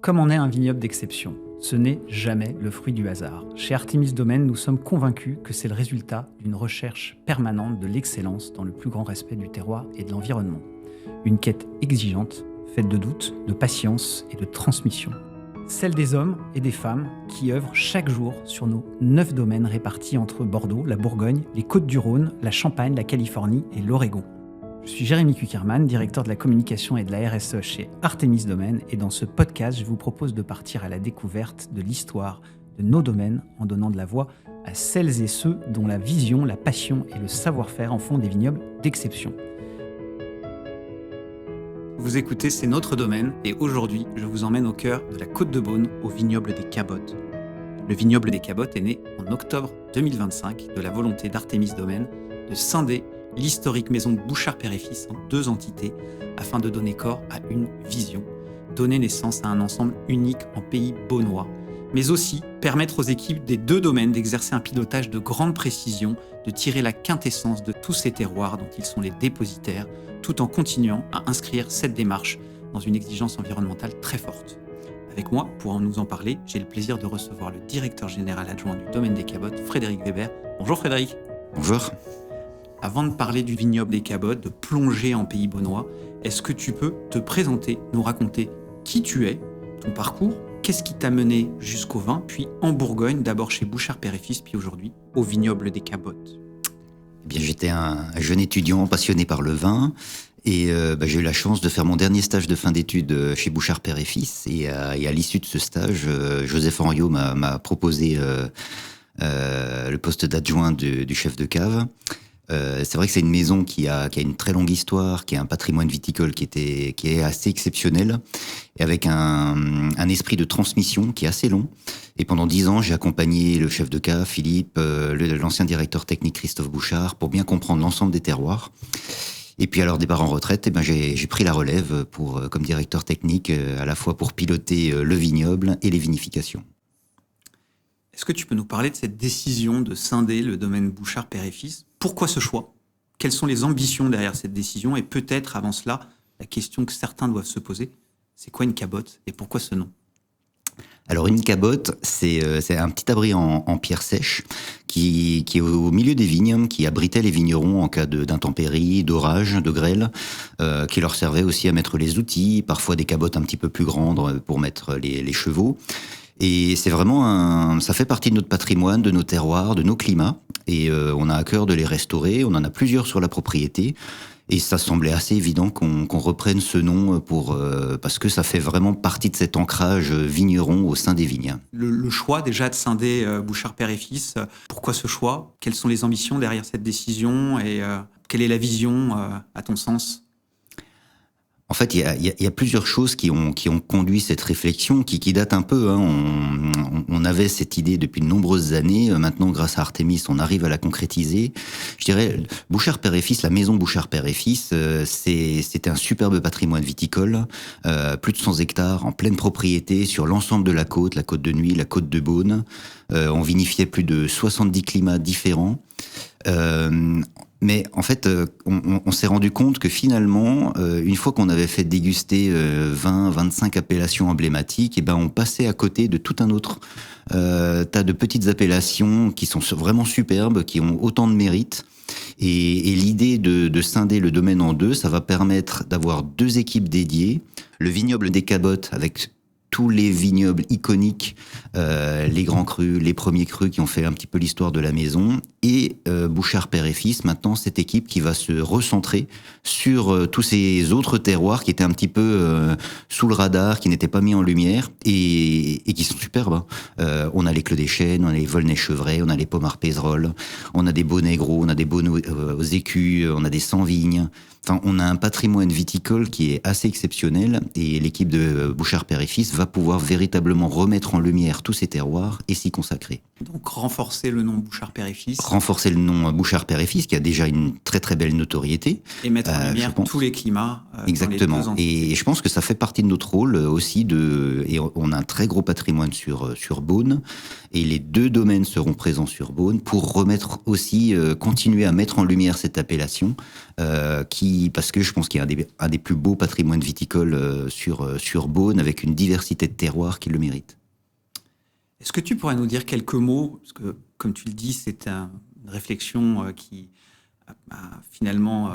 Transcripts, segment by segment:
Comme en est un vignoble d'exception, ce n'est jamais le fruit du hasard. Chez Artémis Domaine, nous sommes convaincus que c'est le résultat d'une recherche permanente de l'excellence dans le plus grand respect du terroir et de l'environnement. Une quête exigeante, faite de doutes, de patience et de transmission. Celle des hommes et des femmes qui œuvrent chaque jour sur nos 9 domaines répartis entre Bordeaux, la Bourgogne, les Côtes-du-Rhône, la Champagne, la Californie et l'Oregon. Je suis Jérémy Kuckerman, directeur de la communication et de la RSE chez Artémis Domaine, et dans ce podcast, je vous propose de partir à la découverte de l'histoire de nos domaines en donnant de la voix à celles et ceux dont la vision, la passion et le savoir-faire en font des vignobles d'exception. Vous écoutez C'est notre domaine, et aujourd'hui, je vous emmène au cœur de la Côte de Beaune, au vignoble des Cabottes. Le vignoble des Cabottes est né en octobre 2025 de la volonté d'Artémis Domaine de scinder l'historique maison Bouchard-Père et Fils en 2 entités afin de donner corps à une vision, donner naissance à un ensemble unique en pays beaunois, mais aussi permettre aux équipes des 2 domaines d'exercer un pilotage de grande précision, de tirer la quintessence de tous ces terroirs dont ils sont les dépositaires, tout en continuant à inscrire cette démarche dans une exigence environnementale très forte. Avec moi, pour nous en parler, j'ai le plaisir de recevoir le directeur général adjoint du domaine des Cabottes, Frédéric Weber. Bonjour Frédéric. Bonjour. Avant de parler du vignoble des Cabottes, de plonger en pays beaunois, est-ce que tu peux te présenter, nous raconter qui tu es, ton parcours, qu'est-ce qui t'a mené jusqu'au vin, puis en Bourgogne, d'abord chez Bouchard-Père et Fils, puis aujourd'hui au vignoble des Cabottes? Eh bien, j'étais un jeune étudiant passionné par le vin et j'ai eu la chance de faire mon dernier stage de fin d'études chez Bouchard-Père et Fils. Et à l'issue de ce stage, Joseph Henriot m'a proposé le poste d'adjoint du chef de cave. C'est vrai que c'est une maison qui a une très longue histoire, qui a un patrimoine viticole qui est assez exceptionnel, et avec un esprit de transmission qui est assez long. Et pendant 10 ans, j'ai accompagné le chef de cave, Philippe, l'ancien directeur technique Christophe Bouchard, pour bien comprendre l'ensemble des terroirs. Et puis à leur départ en retraite, j'ai pris la relève comme directeur technique, à la fois pour piloter le vignoble et les vinifications. Est-ce que tu peux nous parler de cette décision de scinder le domaine Bouchard-Père et Fils? Pourquoi ce choix? Quelles sont les ambitions derrière cette décision? Et peut-être, avant cela, la question que certains doivent se poser, c'est quoi une cabotte et pourquoi ce nom? Alors une cabotte, c'est un petit abri en pierre sèche qui est au milieu des vignes, qui abritait les vignerons en cas d'intempéries, d'orage, de grêle, qui leur servait aussi à mettre les outils, parfois des cabottes un petit peu plus grandes pour mettre les chevaux. Et c'est vraiment ça fait partie de notre patrimoine, de nos terroirs, de nos climats. Et on a à cœur de les restaurer. On en a plusieurs sur la propriété. Et ça semblait assez évident qu'on reprenne ce nom parce que ça fait vraiment partie de cet ancrage vigneron au sein des vignes. Le choix déjà de scinder Bouchard-Père et Fils, pourquoi ce choix? Quelles sont les ambitions derrière cette décision? Et quelle est la vision, à ton sens? En fait, il y a plusieurs choses qui ont conduit cette réflexion, qui date un peu. On avait cette idée depuis de nombreuses années. Maintenant, grâce à Artémis, on arrive à la concrétiser. Je dirais, Bouchard-Père et Fils, la maison Bouchard-Père et Fils, c'était un superbe patrimoine viticole, plus de 100 hectares en pleine propriété sur l'ensemble de la côte de Nuits, la côte de Beaune. On vinifiait plus de 70 climats différents. Mais en fait, on s'est rendu compte que finalement, une fois qu'on avait fait déguster 20-25 appellations emblématiques, on passait à côté de tout un autre tas de petites appellations qui sont vraiment superbes, qui ont autant de mérite. Et l'idée de scinder le domaine en 2, ça va permettre d'avoir 2 équipes dédiées. Le vignoble des Cabottes avec tous les vignobles iconiques, les grands crus, les premiers crus qui ont fait un petit peu l'histoire de la maison, et Bouchard-Père et Fils, maintenant cette équipe qui va se recentrer sur tous ces autres terroirs qui étaient un petit peu sous le radar, qui n'étaient pas mis en lumière, et qui sont superbes. On a les Clos des Chênes, on a les Volnay-Chevray, on a les Pommard-Pézerolles, on a des Beaux-Négros, on a des Beaune aux Écus, on a des Sans-Vignes. Enfin, on a un patrimoine viticole qui est assez exceptionnel, et l'équipe de Bouchard-Père et Fils va pouvoir véritablement remettre en lumière tous ces terroirs et s'y consacrer. Donc renforcer le nom Bouchard-Père et Fils. Renforcer le nom Bouchard-Père et Fils, qui a déjà une très très belle notoriété. Et mettre en lumière tous les climats. Exactement. Dans les 2 entités. Et je pense que ça fait partie de notre rôle aussi et on a un très gros patrimoine sur Beaune, et les 2 domaines seront présents sur Beaune pour remettre aussi, continuer à mettre en lumière cette appellation, qui puis parce que je pense qu'il y a un des plus beaux patrimoines viticoles sur Beaune, avec une diversité de terroirs qui le mérite. Est-ce que tu pourrais nous dire quelques mots, parce que comme tu le dis, c'est une réflexion qui a finalement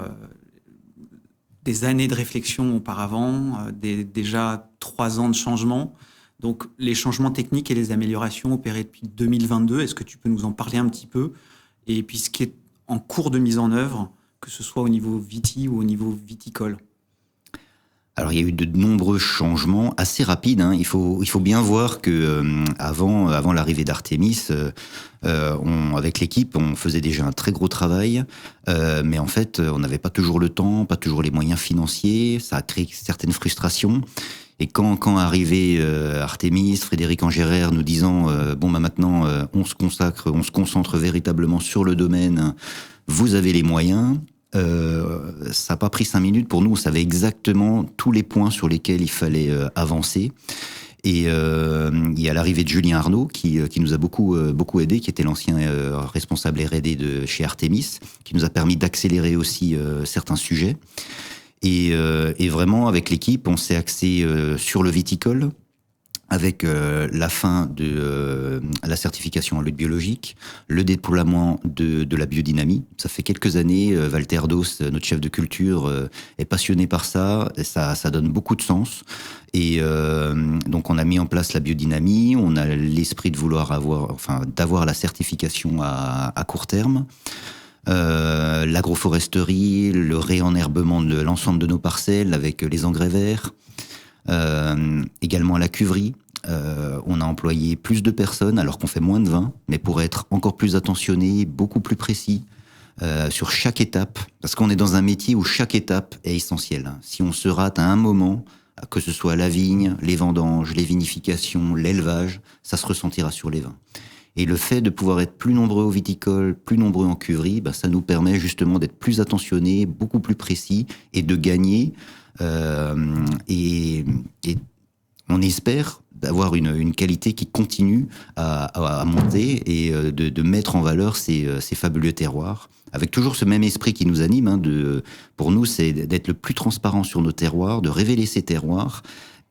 des années de réflexion auparavant, déjà 3 ans de changement. Donc les changements techniques et les améliorations opérées depuis 2022, est-ce que tu peux nous en parler un petit peu? Et puis ce qui est en cours de mise en œuvre, que ce soit au niveau viti ou au niveau viticole. Alors il y a eu de nombreux changements assez rapides. Il faut bien voir que avant l'arrivée d'Artémis, avec l'équipe, on faisait déjà un très gros travail, mais en fait, on n'avait pas toujours le temps, pas toujours les moyens financiers. Ça a créé certaines frustrations. Et quand arrivait Artémis, Frédéric Angéraire nous disant maintenant on se concentre véritablement sur le domaine. Vous avez les moyens. Ça n'a pas pris 5 minutes. Pour nous, on savait exactement tous les points sur lesquels il fallait avancer. Et il y a l'arrivée de Julien Arnaud qui nous a beaucoup aidé, qui était l'ancien responsable R&D de chez Artémis, qui nous a permis d'accélérer aussi certains sujets. Et vraiment, avec l'équipe, on s'est axé sur le viticole, avec la fin de la certification en lutte biologique, le déploiement de la biodynamie. Ça fait quelques années, Walter Doss, notre chef de culture, est passionné par ça. Et ça donne beaucoup de sens. Et donc on a mis en place la biodynamie. On a l'esprit de d'avoir la certification à court terme. L'agroforesterie, le réenherbement de l'ensemble de nos parcelles avec les engrais verts. Également à la cuverie, on a employé plus de personnes alors qu'on fait moins de vin, mais pour être encore plus attentionné, beaucoup plus précis sur chaque étape, parce qu'on est dans un métier où chaque étape est essentielle. Si on se rate à un moment, que ce soit la vigne, les vendanges, les vinifications, l'élevage, ça se ressentira sur les vins. Et le fait de pouvoir être plus nombreux au viticole, plus nombreux en cuverie, ça nous permet justement d'être plus attentionnés, beaucoup plus précis et de gagner. Et on espère d'avoir une qualité qui continue à monter et de mettre en valeur ces fabuleux terroirs, avec toujours ce même esprit qui nous anime. Pour nous, c'est d'être le plus transparent sur nos terroirs, de révéler ces terroirs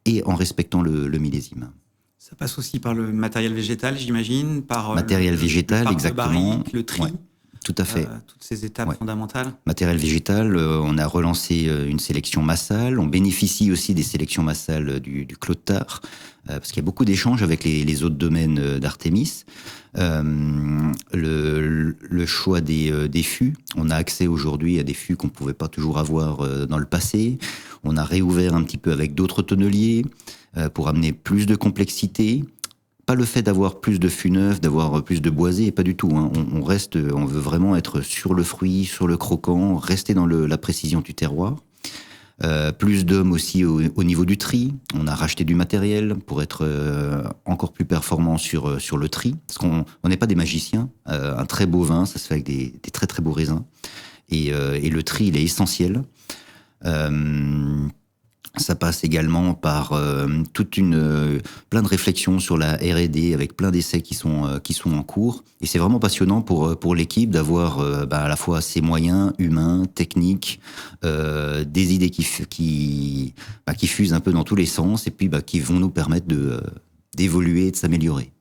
et en respectant le millésime. Ça passe aussi par le matériel végétal, j'imagine, par matériel végétal, exactement. Barrique, le tri. Ouais. Tout à fait. Toutes ces étapes fondamentales. Matériel végétal, on a relancé une sélection massale. On bénéficie aussi des sélections massales du Clos de Tare, parce qu'il y a beaucoup d'échanges avec les autres domaines d'Artémis. Le choix des fûts. On a accès aujourd'hui à des fûts qu'on ne pouvait pas toujours avoir dans le passé. On a réouvert un petit peu avec d'autres tonneliers pour amener plus de complexité. Pas le fait d'avoir plus de fûts neufs, d'avoir plus de boisés, pas du tout. On veut vraiment être sur le fruit, sur le croquant, rester dans la précision du terroir. Plus d'hommes aussi au niveau du tri. On a racheté du matériel pour être encore plus performant sur le tri. Parce qu'on n'est pas des magiciens. Un très beau vin, ça se fait avec des très très beaux raisins. Et le tri, il est essentiel. Ça passe également par plein de réflexions sur la R&D avec plein d'essais qui sont en cours. Et c'est vraiment passionnant pour l'équipe d'avoir à la fois ses moyens humains, techniques, des idées qui fusent un peu dans tous les sens et puis qui vont nous permettre d'évoluer et de s'améliorer.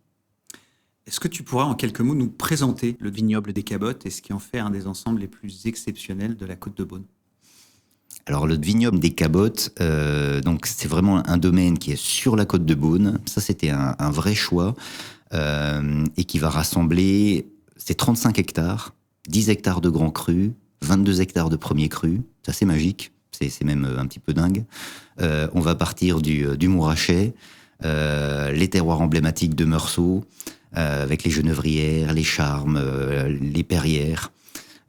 Est-ce que tu pourras en quelques mots nous présenter le vignoble des Cabottes et ce qui en fait un des ensembles les plus exceptionnels de la Côte de Beaune? Alors le vignoble des Cabottes, donc c'est vraiment un domaine qui est sur la côte de Beaune. Ça, c'était un vrai choix et qui va rassembler, c'est 35 hectares, 10 hectares de grands crus, 22 hectares de premiers crus. C'est assez magique, c'est même un petit peu dingue. On va partir du Mourachet, les terroirs emblématiques de Meursault, avec les Geneuvrières, les Charmes, les Perrières.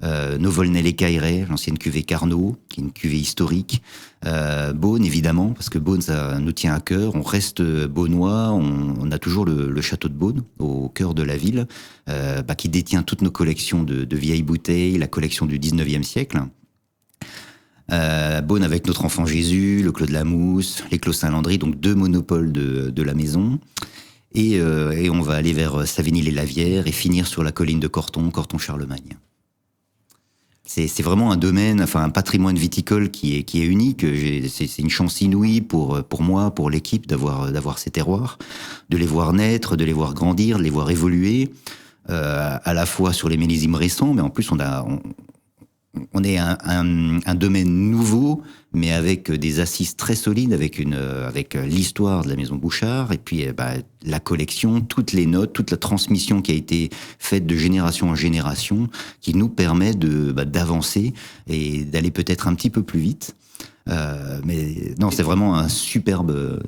Nos Volnay-les-Cailleret, l'ancienne cuvée Carnot, qui est une cuvée historique. Beaune, évidemment, parce que Beaune, ça nous tient à cœur. On reste beaunois, on a toujours le château de Beaune, au cœur de la ville, qui détient toutes nos collections de vieilles bouteilles, la collection du 19e siècle. Beaune avec notre enfant Jésus, le Clos de la Mousse, les Clos Saint-Landry, donc 2 monopoles de la maison. Et on va aller vers Savigny-les-Lavières et finir sur la colline de Corton, Corton-Charlemagne. C'est vraiment un domaine, enfin un patrimoine viticole qui est unique. C'est une chance inouïe pour moi, pour l'équipe, d'avoir ces terroirs, de les voir naître, de les voir grandir, de les voir évoluer, à la fois sur les millésimes récents, mais en plus on est un domaine nouveau, mais avec des assises très solides, avec l'histoire de la maison Bouchard, et puis la collection, toutes les notes, toute la transmission qui a été faite de génération en génération, qui nous permet d'avancer et d'aller peut-être un petit peu plus vite. Mais non, c'est vraiment un superbe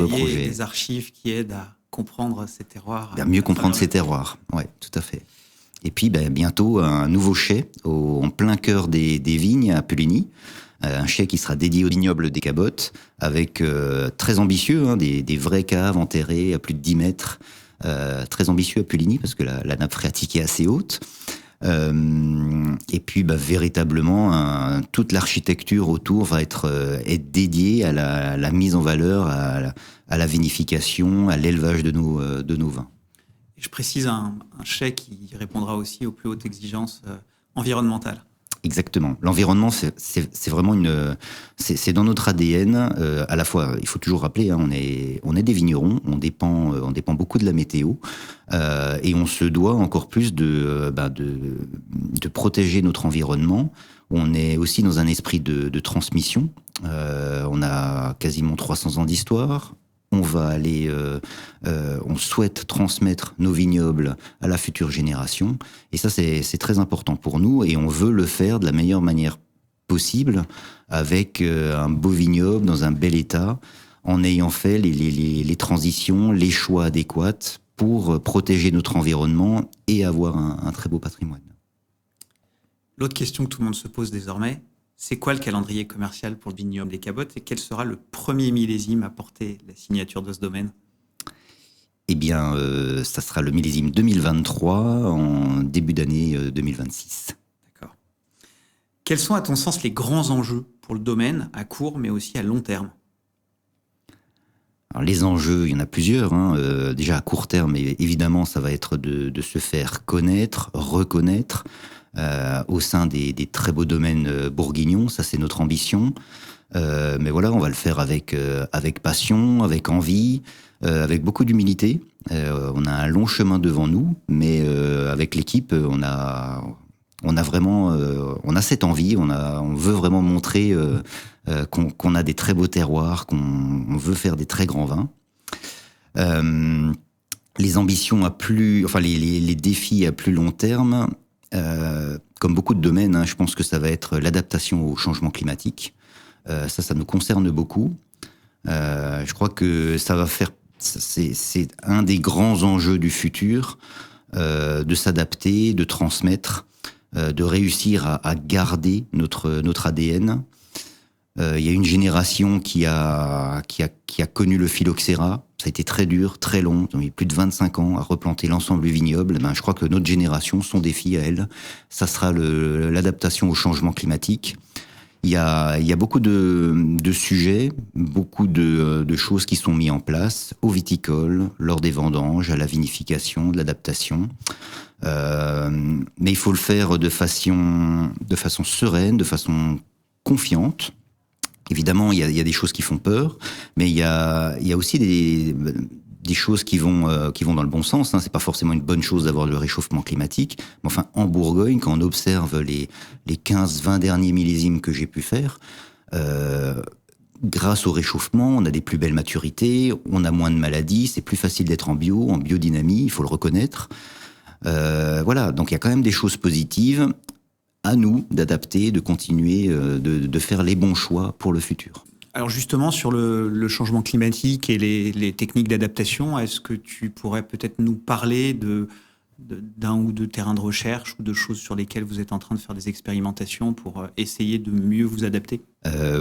projet. Des archives qui aident à comprendre ces terroirs. Mieux comprendre ces terroirs, ouais, tout à fait. Et puis bientôt un nouveau chai en plein cœur des vignes à Puligny, un chai qui sera dédié au vignoble des Cabottes, avec très ambitieux, des vraies caves enterrées à plus de 10 mètres, très ambitieux à Puligny parce que la nappe phréatique est assez haute. Et puis véritablement toute l'architecture autour va être dédiée à la mise en valeur, à la vinification, à l'élevage de nos vins. Je précise un chai qui répondra aussi aux plus hautes exigences environnementales. Exactement. L'environnement, c'est vraiment c'est dans notre ADN. À la fois, il faut toujours rappeler, on est des vignerons, on dépend beaucoup de la météo, et on se doit encore plus de protéger notre environnement. On est aussi dans un esprit de transmission. On a quasiment 300 ans d'histoire. On souhaite transmettre nos vignobles à la future génération. Et ça, c'est très important pour nous. Et on veut le faire de la meilleure manière possible, avec un beau vignoble dans un bel état, en ayant fait les transitions, les choix adéquats pour protéger notre environnement et avoir un très beau patrimoine. L'autre question que tout le monde se pose désormais, c'est quoi le calendrier commercial pour le vignoble des Cabottes et quel sera le premier millésime à porter la signature de ce domaine ? Eh bien, ça sera le millésime 2023 en début d'année 2026. D'accord. Quels sont, à ton sens, les grands enjeux pour le domaine à court mais aussi à long terme ? Alors, les enjeux, il y en a plusieurs. Déjà à court terme, évidemment, ça va être de se faire connaître, reconnaître, au sein des très beaux domaines bourguignons. Ça, c'est notre ambition. Mais voilà, on va le faire avec passion, avec envie, avec beaucoup d'humilité. On a un long chemin devant nous, mais avec l'équipe, on a vraiment, on a cette envie. On veut vraiment montrer qu'on a des très beaux terroirs, qu'on veut faire des très grands vins. Les ambitions les défis à plus long terme. Comme beaucoup de domaines, je pense que ça va être l'adaptation au changement climatique. Ça nous concerne beaucoup. Je crois que ça va faire, c'est un des grands enjeux du futur, de s'adapter, de transmettre, de réussir à garder notre ADN. Il y a une génération qui a connu le phylloxéra. Ça a été très dur, très long. Ils ont mis plus de 25 ans à replanter l'ensemble du vignoble. Je crois que notre génération, son défi à elle, ça sera l'adaptation au changement climatique. Il y a beaucoup de sujets, beaucoup de choses qui sont mises en place au viticole, lors des vendanges, à la vinification, de l'adaptation. Mais il faut le faire de façon sereine, de façon confiante. Évidemment, il y a des choses qui font peur, mais il y a aussi des choses qui vont dans le bon sens. C'est pas forcément une bonne chose d'avoir le réchauffement climatique. Mais enfin, en Bourgogne, quand on observe les 15-20 derniers millésimes que j'ai pu faire, grâce au réchauffement, on a des plus belles maturités, on a moins de maladies, c'est plus facile d'être en biodynamie, il faut le reconnaître. Voilà, donc il y a quand même des choses positives. À nous d'adapter, de continuer, de faire les bons choix pour le futur. Alors justement, sur le changement climatique et les techniques d'adaptation, est-ce que tu pourrais peut-être nous parler d'un ou deux terrains de recherche ou de choses sur lesquelles vous êtes en train de faire des expérimentations pour essayer de mieux vous adapter ?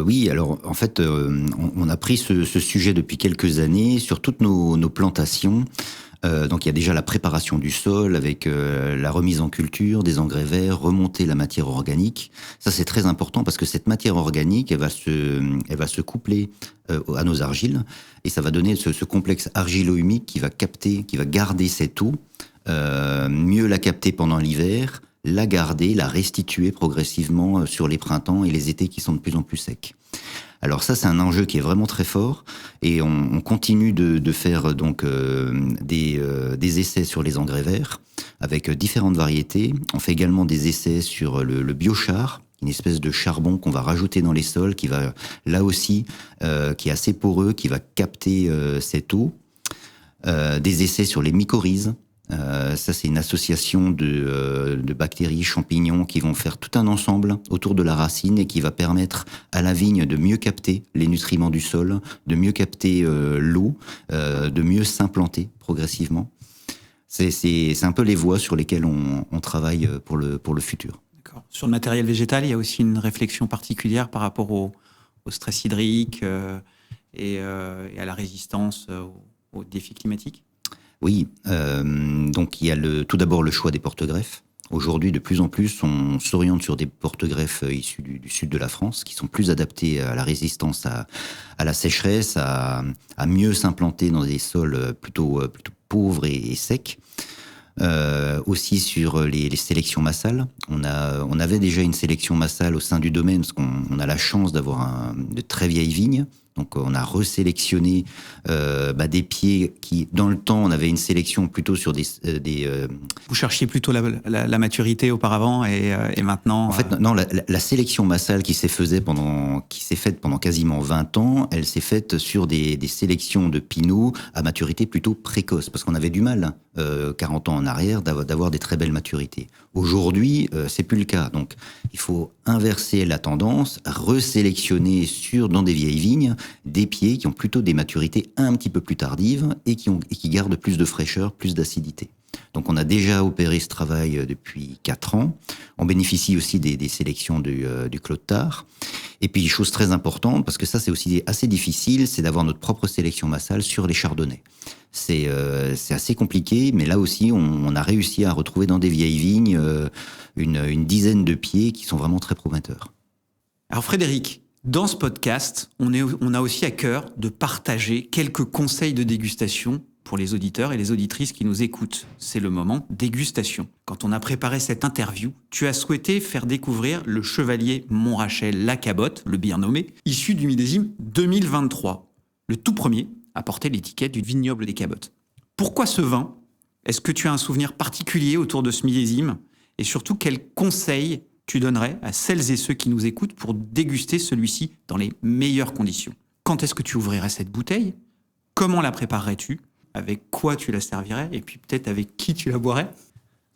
Oui, alors en fait, on a pris ce sujet depuis quelques années sur toutes nos plantations. Donc il y a déjà la préparation du sol avec la remise en culture, des engrais verts, remonter la matière organique. Ça c'est très important parce que cette matière organique, elle va se coupler à nos argiles et ça va donner ce complexe argilo-humique qui va garder cette eau, mieux la capter pendant l'hiver, la garder, la restituer progressivement sur les printemps et les étés qui sont de plus en plus secs. Alors ça, c'est un enjeu qui est vraiment très fort et on continue de faire donc des essais sur les engrais verts avec différentes variétés. On fait également des essais sur le biochar, une espèce de charbon qu'on va rajouter dans les sols, qui va là aussi, qui est assez poreux, qui va capter cette eau. Des essais sur les mycorhizes. Ça, c'est une association de bactéries, champignons qui vont faire tout un ensemble autour de la racine et qui va permettre à la vigne de mieux capter les nutriments du sol, de mieux capter l'eau, de mieux s'implanter progressivement. C'est un peu les voies sur lesquelles on travaille pour le futur. D'accord. Sur le matériel végétal, il y a aussi une réflexion particulière par rapport au stress hydrique et à la résistance aux défis climatiques. Oui, donc il y a tout d'abord le choix des porte-greffes. Aujourd'hui, de plus en plus, on s'oriente sur des porte-greffes issus du sud de la France, qui sont plus adaptés à la résistance à la sécheresse, à mieux s'implanter dans des sols plutôt pauvres et secs. Aussi sur les sélections massales. On avait déjà une sélection massale au sein du domaine, parce qu'on a la chance d'avoir de très vieilles vignes. Donc on a resélectionné des pieds qui, dans le temps, on avait une sélection plutôt sur des Vous cherchiez plutôt la maturité auparavant et maintenant... En fait, non, la sélection massale qui s'est faite pendant quasiment 20 ans, elle s'est faite sur des sélections de pinots à maturité plutôt précoce, parce qu'on avait du mal, 40 ans en arrière, d'avoir des très belles maturités. Aujourd'hui, c'est plus le cas. Donc, il faut inverser la tendance, resélectionner dans des vieilles vignes des pieds qui ont plutôt des maturités un petit peu plus tardives et qui gardent plus de fraîcheur, plus d'acidité. Donc on a déjà opéré ce travail depuis 4 ans. On bénéficie aussi des sélections du Clos de Tare. Et puis, chose très importante, parce que ça c'est aussi assez difficile, c'est d'avoir notre propre sélection massale sur les chardonnays. C'est assez compliqué, mais là aussi on a réussi à retrouver dans des vieilles vignes une dizaine de pieds qui sont vraiment très prometteurs. Alors Frédéric, dans ce podcast, on a aussi à cœur de partager quelques conseils de dégustation pour les auditeurs et les auditrices qui nous écoutent. C'est le moment dégustation. Quand on a préparé cette interview, tu as souhaité faire découvrir le Chevalier Montrachet La Cabotte, le bien nommé, issu du millésime 2023. Le tout premier à porter l'étiquette du vignoble des Cabottes. Pourquoi ce vin ? Est-ce que tu as un souvenir particulier autour de ce millésime ? Et surtout, quels conseils tu donnerais à celles et ceux qui nous écoutent pour déguster celui-ci dans les meilleures conditions ? Quand est-ce que tu ouvrirais cette bouteille ? Comment la préparerais-tu ? Avec quoi tu la servirais ? Et puis peut-être avec qui tu la boirais ?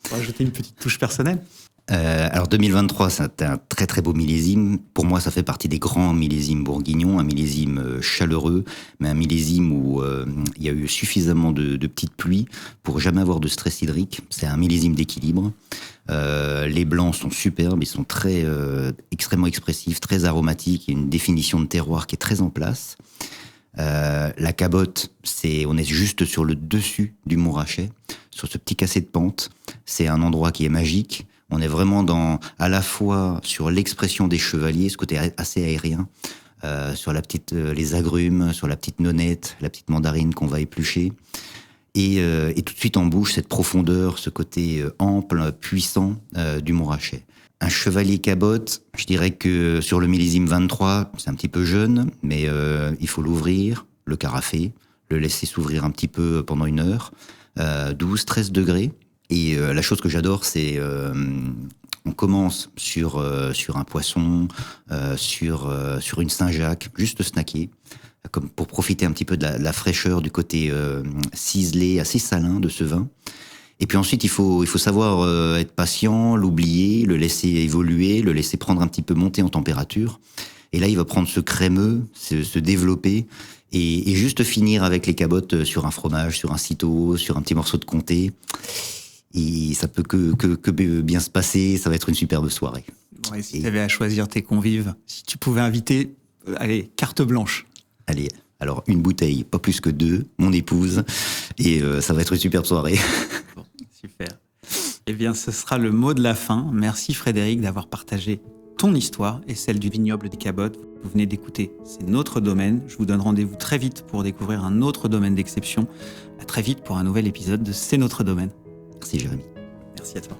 Pour ajouter une petite touche personnelle. Alors 2023, c'est un très très beau millésime. Pour moi, ça fait partie des grands millésimes bourguignons, un millésime chaleureux, mais un millésime où il y a eu suffisamment de petites pluies pour jamais avoir de stress hydrique. C'est un millésime d'équilibre. Les blancs sont superbes, ils sont extrêmement expressifs, très aromatiques. Il y a une définition de terroir qui est très en place. La Cabotte, on est juste sur le dessus du Montrachet, sur ce petit cassé de pente. C'est un endroit qui est magique. On est vraiment à la fois sur l'expression des chevaliers, ce côté assez aérien, sur les agrumes, sur la petite nonnette, la petite mandarine qu'on va éplucher. Et tout de suite en bouche, cette profondeur, ce côté ample, puissant du Montrachet. Un Chevalier Cabotte, je dirais que sur le millésime 23, c'est un petit peu jeune, mais il faut l'ouvrir, le carafer, le laisser s'ouvrir un petit peu pendant 1 heure, 12-13 degrés. Et la chose que j'adore, c'est on commence sur un poisson, sur une Saint-Jacques, juste snacker, comme pour profiter un petit peu de la fraîcheur, du côté ciselé, assez salin de ce vin. Et puis ensuite, il faut savoir être patient, l'oublier, le laisser évoluer, le laisser prendre un petit peu monter en température. Et là, il va prendre ce crémeux, se développer, et juste finir avec les cabottes sur un fromage, sur un citeau, sur un petit morceau de comté. Et ça peut que bien se passer, ça va être une superbe soirée. Ouais, si tu avais à choisir tes convives, si tu pouvais inviter, allez, carte blanche. Allez, alors 1 bouteille, pas plus que 2, mon épouse, et ça va être une superbe soirée. Bon, super. Eh bien, ce sera le mot de la fin. Merci Frédéric d'avoir partagé ton histoire et celle du vignoble des Cabottes. Vous venez d'écouter C'est notre domaine. Je vous donne rendez-vous très vite pour découvrir un autre domaine d'exception. À très vite pour un nouvel épisode de C'est notre domaine. Merci Jérémy. Merci à toi.